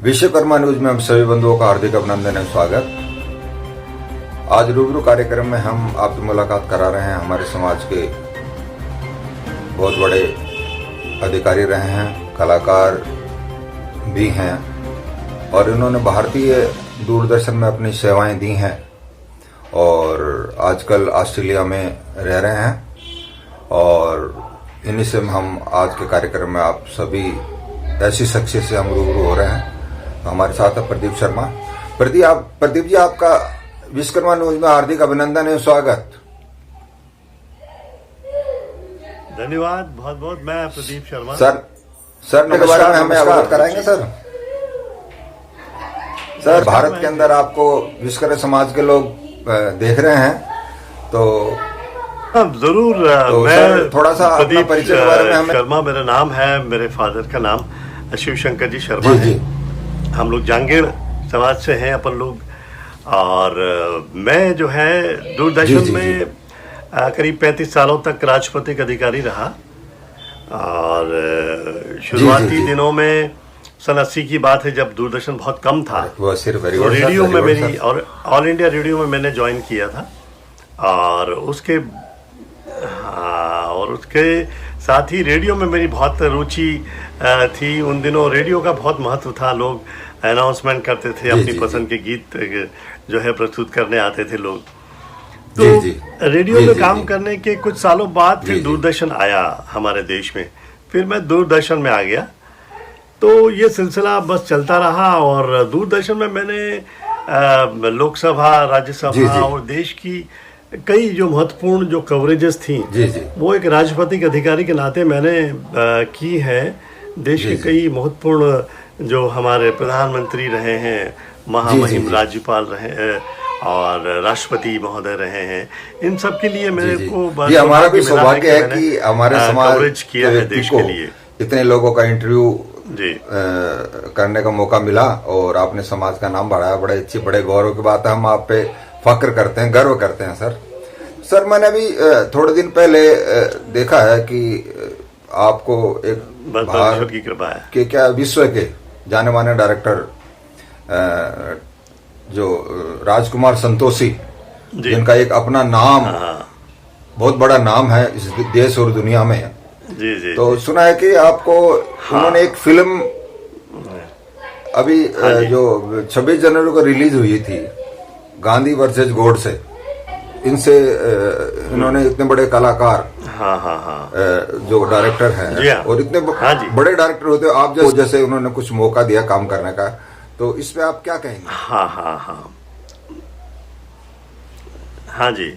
Vishwakarma news में हम सभी बंधुओं का हार्दिक अभिनंदन एवं स्वागत। आज रूबरू कार्यक्रम में हम आपकी मुलाकात करा रहे हैं हमारे समाज के बहुत बड़े अधिकारी रहे हैं, कलाकार भी हैं और इन्होंने भारतीय दूरदर्शन में अपनी सेवाएं दी हैं और आजकल ऑस्ट्रेलिया में रह रहे हैं। और इन्हीं से हम आज के कार्यक्रम में आप सभी ऐसी शख्सियत से हम रूबरू हो रहे हैं। हमारे साथ है प्रदीप शर्मा। प्रदीप जी, आपका विश्वकर्मा न्यूज में हार्दिक अभिनंदन एवं स्वागत। धन्यवाद बहुत बहुत। मैं प्रदीप शर्मा। सर के बारे में हमें अवगत कराएंगे सर, भारत के अंदर आपको विश्वकर्मा समाज के लोग देख रहे हैं तो जरूर। तो मैं थोड़ा सा अपना परिचय के बारे में हमें। शर्मा मेरा नाम है, मेरे फादर का नाम शिव शंकर जी शर्मा है। हम लोग जांगीड़ समाज से हैं अपन लोग। और मैं जो है दूरदर्शन में करीब 35 सालों तक राजपत्रित अधिकारी रहा। और शुरुआती दिनों में सन 80 की बात है जब दूरदर्शन बहुत कम था, वो सिर्फ तो रेडियो में मेरी और ऑल इंडिया रेडियो में मैंने ज्वाइन किया था। और उसके साथ ही रेडियो में मेरी बहुत रुचि थी। उन दिनों रेडियो का बहुत महत्व था। लोग अनाउंसमेंट करते थे, अपनी पसंद के गीत जो है प्रस्तुत करने आते थे लोग। तो रेडियो में काम करने के कुछ सालों बाद फिर दूरदर्शन आया हमारे देश में। फिर मैं दूरदर्शन में आ गया, तो ये सिलसिला बस चलता रहा। और दूरदर्शन में मैंने लोकसभा, राज्यसभा और देश की कई जो महत्वपूर्ण जो कवरेजेस थी वो एक राजपत्रित अधिकारी के नाते मैंने की है। देश के कई महत्वपूर्ण जो हमारे प्रधानमंत्री रहे हैं, महामहिम राज्यपाल रहे हैं और राष्ट्रपति महोदय रहे हैं, इन सब के लिए मेरे को हमारा भी सौभाग्य है कि हमारे समाज कवरेज किया है देश के लिए। इतने लोगों का इंटरव्यू करने का मौका मिला और आपने समाज का नाम बढ़ाया। बड़े अच्छी, बड़े गौरव की बात है। हम आप पे फक्र करते हैं, गर्व करते हैं सर। मैंने अभी थोड़े दिन पहले देखा है कि आपको एक बाहर की कृपा है कि क्या विश्व के जाने माने डायरेक्टर जो राजकुमार संतोषी, जिनका एक अपना नाम, बहुत बड़ा नाम है इस देश और दुनिया में। तो सुना है कि आपको उन्होंने एक फिल्म अभी जो 26 जनवरी को रिलीज हुई थी, गांधी वर्सेस गोडसे, इनसे इन्होंने इतने बड़े कलाकार जो डायरेक्टर हैं और इतने बड़े डायरेक्टर होते हैं आप जैसे उन्होंने कुछ मौका दिया काम करने का, तो इस पे आप क्या कहेंगे? हाँ जी।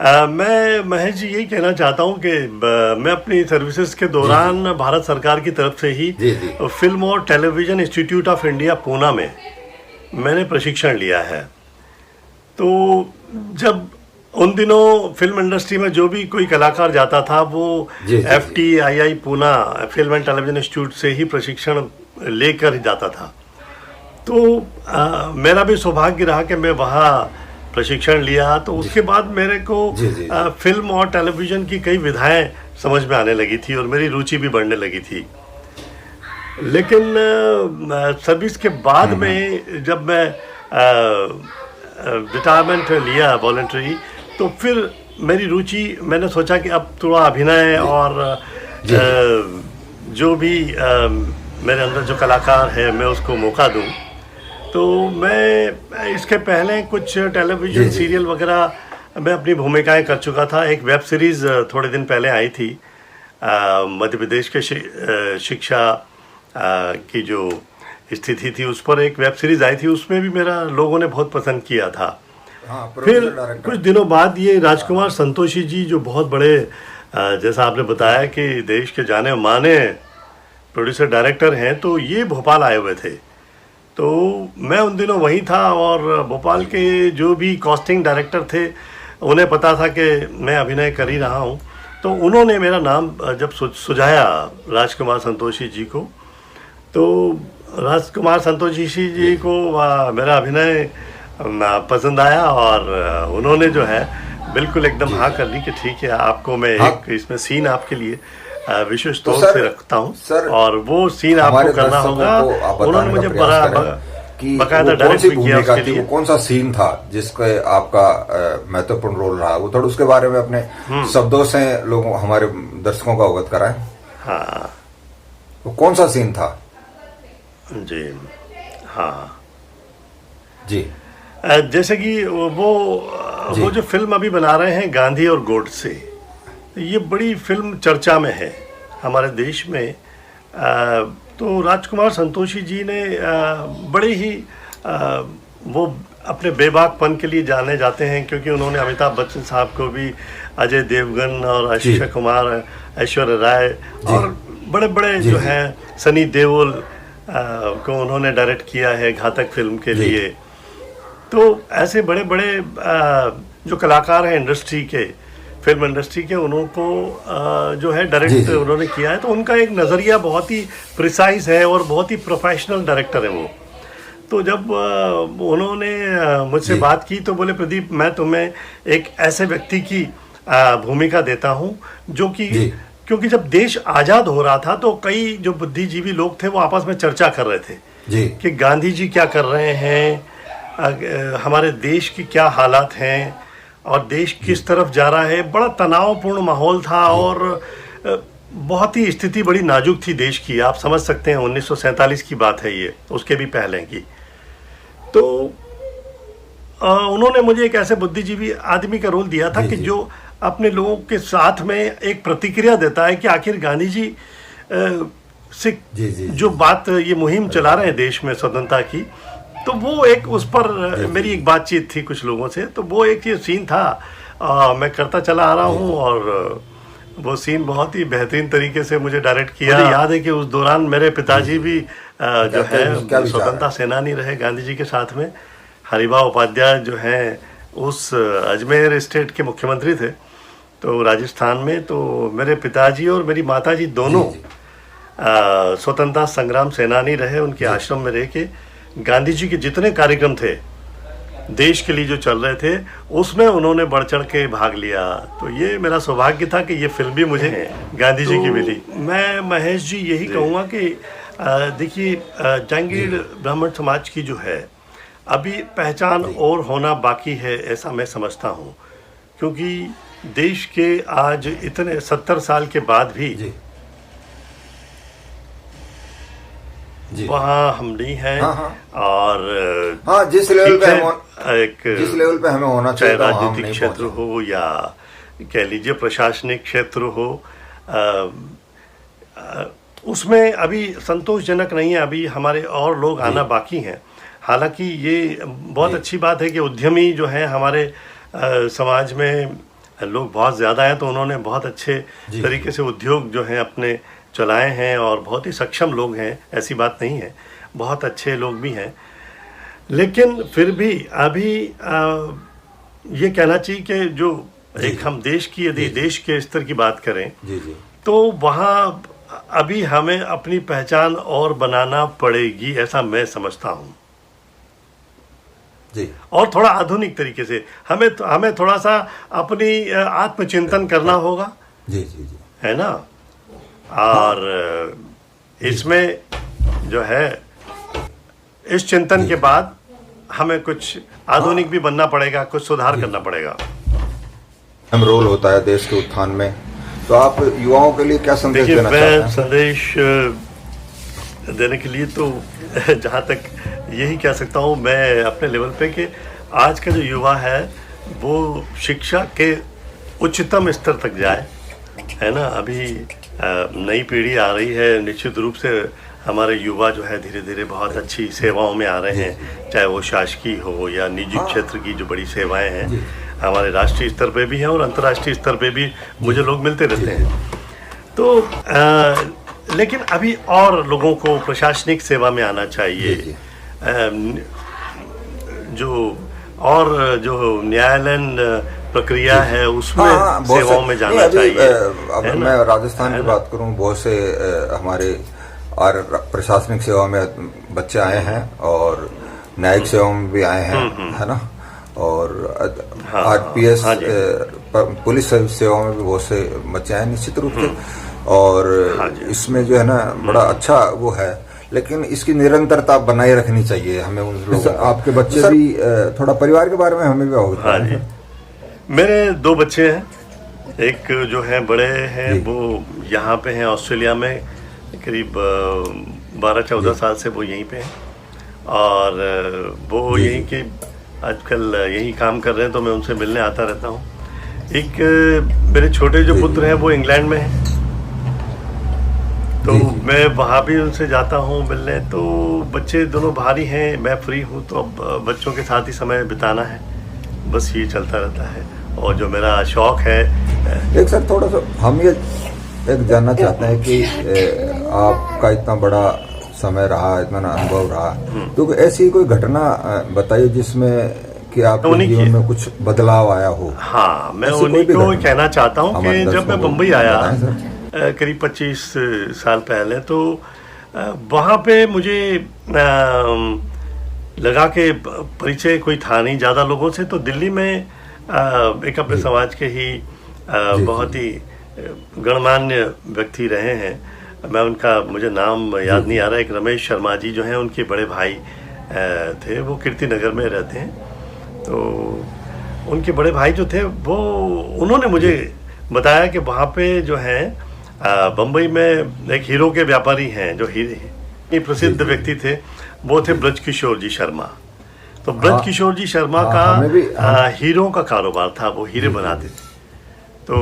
मैं महेश जी यही कहना चाहता हूँ कि मैं अपनी सर्विसेज के दौरान भारत सरकार की तरफ से ही फिल्म और television institute of India Poona में मैंने प्रशिक्षण लिया है। तो जब उन दिनों फिल्म इंडस्ट्री में जो भी कोई कलाकार जाता था वो FTII Poona film and television institute से ही प्रशिक्षण लेकर ही जाता था। तो मेरा भी सौभाग्य रहा कि मैं वहाँ प्रशिक्षण लिया। तो उसके बाद मेरे को फिल्म और टेलीविजन की कई विधाएं समझ में आने लगी थी और मेरी रुचि भी बढ़ने लगी थी। लेकिन सर्विस के बाद में जब मैं रिटायरमेंट लिया वॉलंटरी, तो फिर मेरी रुचि, मैंने सोचा कि अब थोड़ा अभिनय और जो भी मेरे अंदर जो कलाकार है मैं उसको मौका दूं। तो मैं इसके पहले कुछ टेलीविज़न सीरियल वगैरह मैं अपनी भूमिकाएं कर चुका था। एक वेब सीरीज़ थोड़े दिन पहले आई थी, मध्य प्रदेश के शिक्षा की जो स्थिति थी उस पर एक वेब सीरीज़ आई थी। उसमें भी मेरा लोगों ने बहुत पसंद किया था। फिर कुछ दिनों बाद ये राजकुमार संतोषी जी, जो बहुत बड़े जैसा आपने बताया कि देश के जाने माने प्रोड्यूसर डायरेक्टर हैं, तो ये भोपाल आए हुए थे। तो मैं उन दिनों वहीं था और भोपाल के जो भी कास्टिंग डायरेक्टर थे उन्हें पता था कि मैं अभिनय कर ही रहा हूँ। तो उन्होंने मेरा नाम जब सुझाया राजकुमार संतोषी जी को, तो राजकुमार संतोषी जी को मेरा अभिनय पसंद आया और उन्होंने जो है बिल्कुल एकदम हाँ कर ली कि ठीक है, आपको मैं एक इसमें सीन आपके लिए विशेष तो तौर सर- से रखता हूँ। सर, और वो सीन आपको हमारे करना दर्शकों होगा। को आप बताने उन्होंने का मुझे प्रयास बड़ा करें कि बकायदा वो कौन डायरेक्ट सी भी किया भूमिका उसके थी, लिए। वो कौन सा सीन था जिसका आपका महत्वपूर्ण रोल रहा, वो थोड़ा उसके बारे में अपने शब्दों से लोगों हमारे दर्शकों को अवगत कराएं। हाँ वो कौन सा सीन था? जी, हाँ। जी जैसे कि वो जो फिल्म अभी बना रहे हैं गांधी और गोडसे, ये बड़ी फिल्म चर्चा में है हमारे देश में। तो राजकुमार संतोषी जी ने बड़े ही वो अपने बेबाकपन के लिए जाने जाते हैं, क्योंकि उन्होंने अमिताभ बच्चन साहब को भी, अजय देवगन और अक्षय कुमार, ऐश्वर्या राय और बड़े बड़े जो हैं, सनी देओल को उन्होंने डायरेक्ट किया है घातक फिल्म के लिए। तो ऐसे बड़े बड़े जो कलाकार हैं इंडस्ट्री के, फिल्म इंडस्ट्री के, उनको जो है डायरेक्ट उन्होंने किया है। तो उनका एक नज़रिया बहुत ही प्रिसाइज है और बहुत ही प्रोफेशनल डायरेक्टर है वो। तो जब उन्होंने मुझसे बात की तो बोले, प्रदीप मैं तुम्हें एक ऐसे व्यक्ति की भूमिका देता हूँ जो कि, क्योंकि जब देश आज़ाद हो रहा था तो कई जो बुद्धिजीवी लोग थे वो आपस में चर्चा कर रहे थे कि गांधी जी क्या कर रहे हैं, हमारे देश की क्या हालात हैं और देश किस तरफ जा रहा है। बड़ा तनावपूर्ण माहौल था और बहुत ही स्थिति बड़ी नाजुक थी देश की। आप समझ सकते हैं 1947 की बात है ये, उसके भी पहले की। तो उन्होंने मुझे एक ऐसे बुद्धिजीवी आदमी का रोल दिया था कि जो अपने लोगों के साथ में एक प्रतिक्रिया देता है कि आखिर गांधी जी से जो बात ये मुहिम चला रहे हैं देश में स्वतंत्रता की, तो वो एक उस पर मेरी एक बातचीत थी कुछ लोगों से। तो वो एक ये सीन था, मैं करता चला आ रहा हूँ और वो सीन बहुत ही बेहतरीन तरीके से मुझे डायरेक्ट किया। मुझे याद है कि उस दौरान मेरे पिताजी भी जो है स्वतंत्रता सेनानी रहे गांधी जी के साथ में। हरिभाऊ उपाध्याय जो हैं उस अजमेर स्टेट के मुख्यमंत्री थे, तो राजस्थान में। तो मेरे पिताजी और मेरी माताजी दोनों स्वतंत्रता संग्राम सेनानी रहे। उनके आश्रम में रह के गांधी जी के जितने कार्यक्रम थे देश के लिए जो चल रहे थे उसमें उन्होंने बढ़ चढ़ के भाग लिया। तो ये मेरा सौभाग्य था कि ये फिल्म भी मुझे गांधी जी की मिली। मैं महेश जी यही कहूँगा कि देखिए, जांगीर ब्राह्मण समाज की जो है अभी पहचान और होना बाकी है, ऐसा मैं समझता हूँ। क्योंकि देश के आज इतने 70 साल के बाद भी वहाँ हम नहीं हैं। और जिस लेवल पे हमें होना चाहिए, चाहे राजनीतिक क्षेत्र हो या कह लीजिए प्रशासनिक क्षेत्र हो, उसमें अभी संतोषजनक नहीं है। अभी हमारे और लोग आना बाकी हैं। हालांकि ये बहुत अच्छी बात है कि उद्यमी जो हैं हमारे समाज में लोग बहुत ज़्यादा हैं, तो उन्होंने बहुत अच्छे तरीके से उद्योग जो हैं अपने चलाए हैं और बहुत ही सक्षम लोग हैं, ऐसी बात नहीं है, बहुत अच्छे लोग भी हैं। लेकिन फिर भी अभी ये कहना चाहिए कि जो एक हम देश की, यदि देश के स्तर की बात करें तो वहाँ अभी हमें अपनी पहचान और बनाना पड़ेगी, ऐसा मैं समझता हूँ। और थोड़ा आधुनिक तरीके से हमें थोड़ा सा अपनी आत्मचिंतन करना होगा, है ना। और इसमें जो है इस चिंतन के बाद हमें कुछ आधुनिक भी बनना पड़ेगा, कुछ सुधार करना पड़ेगा। अहम रोल होता है देश के उत्थान में। तो आप युवाओं के लिए क्या संदेश देना चाहते हैं? मैं संदेश देने के लिए तो जहाँ तक यही कह सकता हूँ मैं अपने लेवल पे कि आज का जो युवा है वो शिक्षा के उच्चतम स्तर तक जाए, है ना। अभी नई पीढ़ी आ रही है, निश्चित रूप से हमारे युवा जो है धीरे धीरे बहुत अच्छी सेवाओं में आ रहे हैं, चाहे वो शासकीय हो या निजी क्षेत्र की जो बड़ी सेवाएं हैं, हमारे राष्ट्रीय स्तर पे भी हैं और अंतर्राष्ट्रीय स्तर पे भी मुझे लोग मिलते रहते हैं। तो लेकिन अभी और लोगों को प्रशासनिक सेवा में आना चाहिए, जो न्यायालयीन प्रक्रिया है उसमें सेवाओं में जाना चाहिए। अब मैं राजस्थान की बात करूं, बहुत से हमारे और प्रशासनिक सेवा में बच्चे आए हैं और न्यायिक सेवा में भी आए हैं, है ना। और आरपीएस पुलिस सेवा में भी बहुत से बच्चे आए। निश्चित रूप से और हाँ जी। इसमें जो है ना बड़ा अच्छा वो है, लेकिन इसकी निरंतरता बनाए रखनी चाहिए हमें उन लोगों को। आपके बच्चे भी थोड़ा परिवार के बारे में हमें भी अवगत हाँ कराएं जी, सर। मेरे 2 बच्चे हैं। एक जो है बड़े हैं जी। वो यहाँ पे हैं ऑस्ट्रेलिया में, करीब 12-14 साल से वो यहीं पे हैं, और वो जी, यहीं के आजकल यहीं काम कर रहे हैं, तो मैं उनसे मिलने आता रहता हूँ। एक मेरे छोटे जो जी, पुत्र हैं वो इंग्लैंड में हैं, तो जी, जी। मैं वहाँ भी उनसे जाता हूँ मिलने। तो बच्चे दोनों बाहर ही हैं, मैं फ्री हूँ, तो अब बच्चों के साथ ही समय बिताना है, बस ये चलता रहता है। और जो मेरा शौक है एक सर थोड़ा सा हम ये एक जानना चाहते हैं कि आपका इतना बड़ा समय रहा, इतना अनुभव रहा, तो ऐसी कोई घटना बताइए जिसमें कि आपके उन्हीं की- जीवन में कुछ बदलाव आया हो। हाँ, मैं ऐसी कोई उन्हीं भी को घटना कहना चाहता हूँ हमारे कि जब दर्शकों मैं को मुंबई आया बताएं सर। करीब 25 साल पहले, तो वहाँ पे मुझे लगा कि परिचय कोई था नहीं ज़्यादा लोगों से। तो दिल्ली में एक अपने समाज के ही बहुत ही गणमान्य व्यक्ति रहे हैं, मैं उनका मुझे नाम याद नहीं आ रहा, एक रमेश शर्मा जी जो हैं, उनके बड़े भाई थे, वो कीर्ति नगर में रहते हैं। तो उनके बड़े भाई जो थे वो उन्होंने मुझे बताया कि वहाँ पे जो है बम्बई में एक हीरो के व्यापारी हैं, जो प्रसिद्ध व्यक्ति थे, वो थे ब्रज किशोर जी शर्मा। तो ब्रज किशोर जी शर्मा का हीरो का कारोबार था, वो हीरे बनाते थे। तो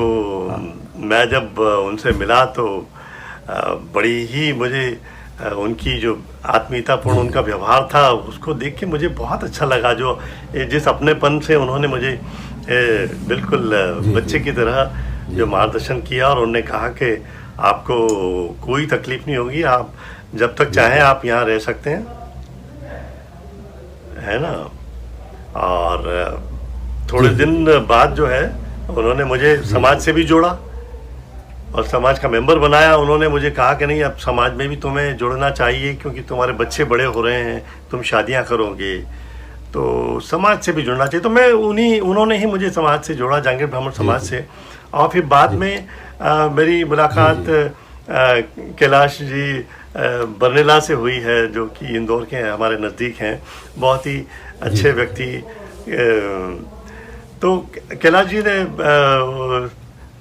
मैं जब उनसे मिला तो बड़ी ही मुझे उनकी जो आत्मीयतापूर्ण उनका व्यवहार था, उसको देख के मुझे बहुत अच्छा लगा। जो जिस अपनेपन से उन्होंने मुझे बिल्कुल बच्चे की तरह जो मार्गदर्शन किया, और उन्होंने कहा कि आपको कोई तकलीफ नहीं होगी, आप जब तक चाहें आप यहाँ रह सकते हैं, है ना। और थोड़े दिन बाद जो है उन्होंने मुझे समाज से भी जोड़ा और समाज का मेंबर बनाया। उन्होंने मुझे कहा कि नहीं, अब समाज में भी तुम्हें जुड़ना चाहिए, क्योंकि तुम्हारे बच्चे बड़े हो रहे हैं, तुम शादियां करोगे, तो समाज से भी जुड़ना चाहिए। तो मैं उन्होंने ही मुझे समाज से जोड़ा, जांगीर ब्राह्मण समाज से। और फिर बाद में मेरी मुलाकात कैलाश जी बर्नेला से हुई है, जो कि इंदौर के हैं, हमारे नज़दीक हैं, बहुत ही अच्छे व्यक्ति। तो कैलाश जी ने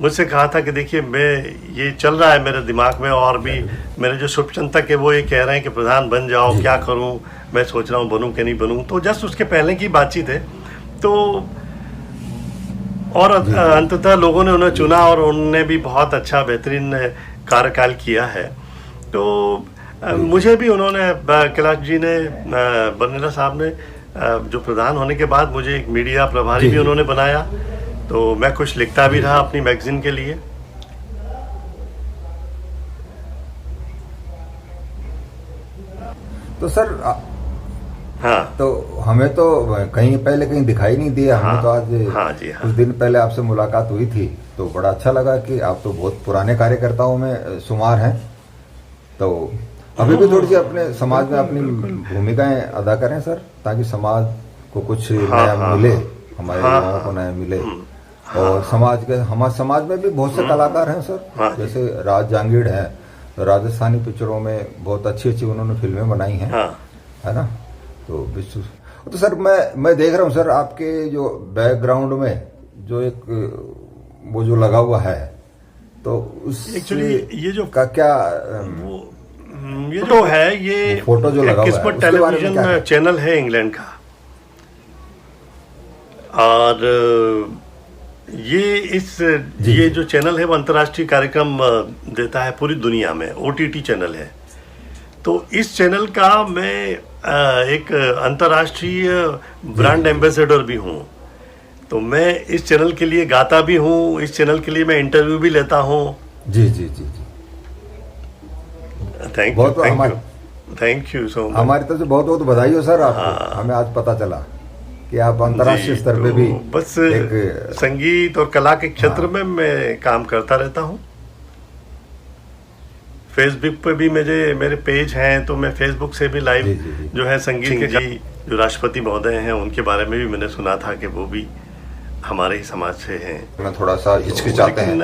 मुझसे कहा था कि देखिए, मैं ये चल रहा है मेरे दिमाग में, और भी मेरे जो शुभचिंतक है वो ये कह रहे हैं कि प्रधान बन जाओ, क्या करूं, मैं सोच रहा हूं बनूं कि नहीं बनूं। तो जस्ट उसके पहले की बातचीत है। तो और अंततः लोगों ने उन्हें चुना, और उन्होंने भी बहुत अच्छा बेहतरीन कार्यकाल किया है। तो मुझे भी उन्होंने, कैलाश जी ने, बर्नेला साहब ने, जो प्रधान होने के बाद मुझे एक मीडिया प्रभारी भी उन्होंने बनाया। तो मैं कुछ लिखता भी रहा अपनी मैगजीन के लिए। तो सर हाँ, तो हमें तो कहीं पहले कहीं दिखाई नहीं दिया। हमें तो आज हाँ जी, हाँ। कुछ दिन पहले आपसे मुलाकात हुई थी, तो बड़ा अच्छा लगा कि आप तो बहुत पुराने कार्यकर्ताओं में शुमार हैं। तो अभी भी थोड़ी सी अपने समाज में अपनी भूमिकाएं अदा करें सर, ताकि समाज को कुछ नया मिले, हमारे युवाओं को नया मिले। और हमारे समाज में भी बहुत से कलाकार हैं सर, जैसे राज जांगीड़ हैं, तो राजस्थानी पिक्चरों में बहुत अच्छी अच्छी उन्होंने फिल्में बनाई हैं, है ना। तो सर मैं देख रहा हूँ सर, आपके जो बैकग्राउंड में जो एक वो जो लगा हुआ है, तो एक्चुअली ये जो का क्या ये तो है, ये फोटो जो लगा हुआ है, किस्मत टेलीविजन चैनल है इंग्लैंड का, और ये जो चैनल है वो अंतर्राष्ट्रीय कार्यक्रम देता है पूरी दुनिया में, OTT चैनल है। तो इस चैनल का मैं एक अंतर्राष्ट्रीय ब्रांड एम्बेसडर भी हूँ। तो मैं इस चैनल के लिए गाता भी हूँ, इस चैनल के लिए मैं इंटरव्यू भी लेता हूँ। जी जी जी जी, थैंक यू सो मच। हमारी तरफ से बहुत बहुत बधाई हो सर आपको। हमें आज पता चला कि आप अंतर्राष्ट्रीय स्तर पे भी बस संगीत और कला के क्षेत्र में मैं काम करता रहता हूँ। फेसबुक पे भी मेरे पेज हैं, तो मैं फेसबुक से भी लाइव जो है संगीत के जी जो राष्ट्रपति महोदय हैं उनके बारे में भी मैंने सुना था कि वो भी हमारे ही समाज से हैं। मैं थोड़ा सा हिचकिचाते हैं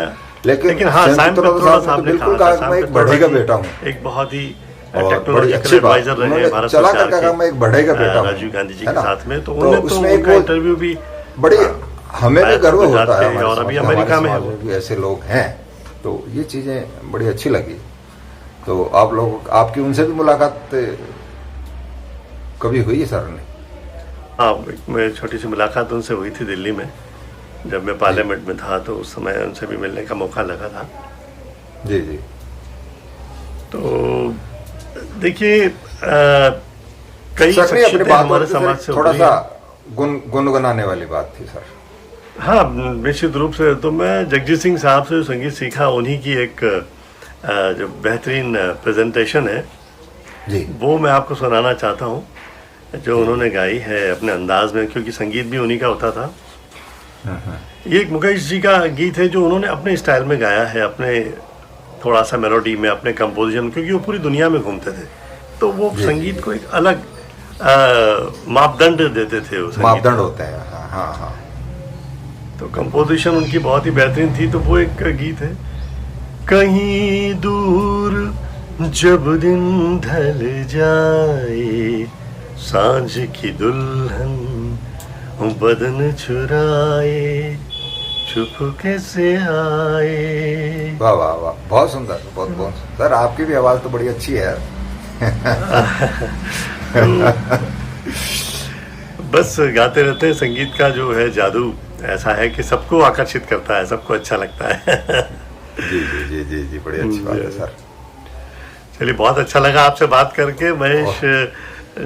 लेकिन हाँ, साइम पित्रोदा साहब ने बिल्कुल कहा कहा मैं एक बढ़ई का बेटा हूँ, एक बहुत ही और बड़ी टेक्नोलॉजिकल अच्छी बात एडवाइजर रहे उन्होंने भारत चला सरकार कर कहा मैं एक बढ़ई का बेटा हूँ राजीव गांधी जी है के ना? साथ में, तो तो उन्होंने तो उसमें एक उनका वो इंटरव्यू भी बड़ी हमें भी गर्व गुजरात होता है के और अभी हमारे अमेरिका में है समाज वो। भी ऐसे लोग हैं, तो ये चीजें बड़ी अच्छी लगी। तो आप लोग आपकी उनसे भी मुलाकात कभी हुई है सर ने? हाँ, मैं छोटी सी मुलाकात उनसे हुई थी दिल्ली में, जब मैं पार्लियामेंट में था, तो उस समय उनसे भी मिलने का मौका लगा था। जी जी। तो देखिए कई सर ने अपनी शख्सियतें बात हमारे समाज से थोड़ा उभरी सा हैं। गुनगुनाने वाली बात थी सर। हाँ, निश्चित रूप से। तो मैं जगजीत सिंह साहब से जो संगीत सीखा, उन्हीं की एक जो बेहतरीन प्रेजेंटेशन है, जी वो मैं आपको सुनाना चाहता हूँ, जो उन्होंने गाई है अपने अंदाज में, क्योंकि संगीत भी उन्हीं का होता था। ये एक मुकेश जी का गीत है जो उन्होंने अपने स्टाइल में गाया है, अपने थोड़ा सा मेलोडी में, अपने कंपोजिशन, क्योंकि वो पूरी दुनिया में घूमते थे, तो वो संगीत को एक अलग मापदंड देते थे। वो मापदंड होते हैं, हाँ हाँ हाँ। तो कंपोजिशन उनकी बहुत ही बेहतरीन थी। तो वो एक गीत है, कहीं दूर जब दिन ढल जाए, सांझ की दुल्हन बदन चुराए, चुप कैसे आए। वाह वाह वाह, बहुत सुंदर, बहुत बहुत सुंदर। आपकी भी आवाज तो बड़ी अच्छी है। बस गाते रहते हैं। संगीत का जो है जादू ऐसा है कि सबको आकर्षित करता है, सबको अच्छा लगता है। जी जी जी जी जी, बड़ी अच्छी बात है सर। चलिए, बहुत अच्छा लगा आपसे बात करके महेश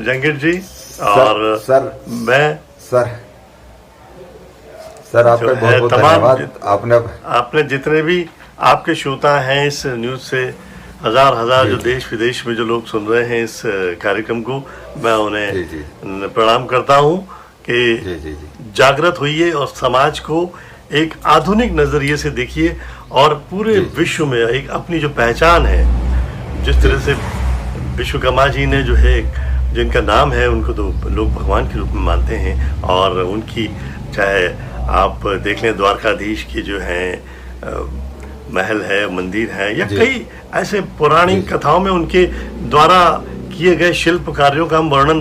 जंगिट जी। और सर मैं सर आपका बहुत बहुत धन्यवाद। आपने जितने भी आपके श्रोता हैं इस न्यूज से, हजार जो देश विदेश में जो लोग सुन रहे हैं इस कार्यक्रम को, मैं उन्हें प्रणाम करता हूं कि जागृत होइए और समाज को एक आधुनिक नजरिए से देखिए, और पूरे विश्व में एक अपनी जो पहचान है, जिस तरह से विश्वकर्मा जी ने जो है, जिनका नाम है, उनको तो लोग भगवान के रूप में मानते हैं, और उनकी चाहे आप देख लें द्वारकाधीश की जो है महल है, मंदिर है, या कई ऐसे पौराणिक कथाओं में उनके द्वारा किए गए शिल्प कार्यों का हम वर्णन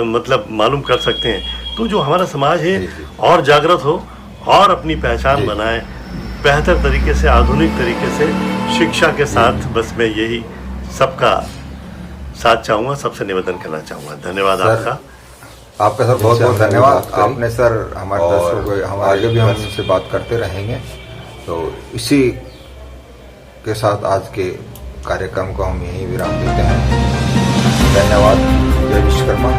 मतलब मालूम कर सकते हैं। तो जो हमारा समाज है और जागृत हो और अपनी पहचान बनाए बेहतर तरीके से, आधुनिक तरीके से, शिक्षा के साथ। बस मैं यही सबका साथ चाहूँगा, सबसे निवेदन करना चाहूँगा। धन्यवाद आपका सर, बहुत बहुत धन्यवाद। आपने सर हमारे दर्शकों को, हम आगे भी हम इनसे बात करते रहेंगे। तो इसी के साथ आज के कार्यक्रम को हम यहीं विराम देते हैं। धन्यवाद। जय विश्वकर्मा।